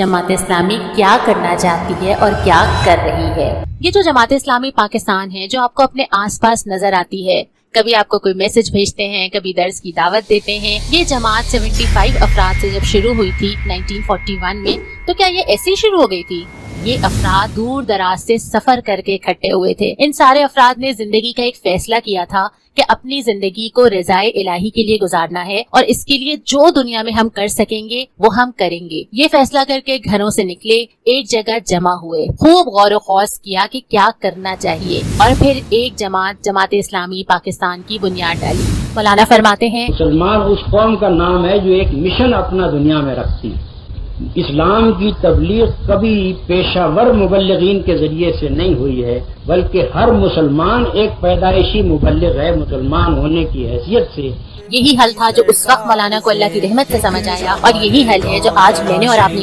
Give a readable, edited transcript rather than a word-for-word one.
जमात इस्लामी क्या करना चाहती है और क्या कर रही है। ये जो जमात इस्लामी पाकिस्तान है, जो आपको अपने आसपास नजर आती है, कभी आपको कोई मैसेज भेजते हैं, कभी दर्स की दावत देते हैं। ये जमात 75 अफराद से जब शुरू हुई थी 1941 में, तो क्या ये ऐसे ही शुरू हो गई थी? ये अफराद दूर दराज से सफर करके इकट्ठे हुए थे। इन सारे अफराद ने जिंदगी का एक फैसला किया था कि अपनी जिंदगी को रज़ाए इलाही के लिए गुजारना है और इसके लिए जो दुनिया में हम कर सकेंगे वो हम करेंगे। ये फैसला करके घरों से निकले, एक जगह जमा हुए, खूब गौर खौस किया कि क्या करना चाहिए और फिर एक जमात इस्लामी पाकिस्तान की बुनियाद डाली। मौलाना फरमाते हैं, मुसलमान उस कौम का नाम है जो एक मिशन अपना दुनिया में रखती है। इस्लाम की तबलीग कभी पेशावर मुबल्लिगीन के जरिए से नहीं हुई है, बल्कि हर मुसलमान एक पैदाइशी मुबल्लिग है। मुसलमान होने की हैसियत से यही हल था जो उस वक्त मौलाना को अल्लाह की रहमत से समझ आया और यही हल है जो आज मैंने और आपने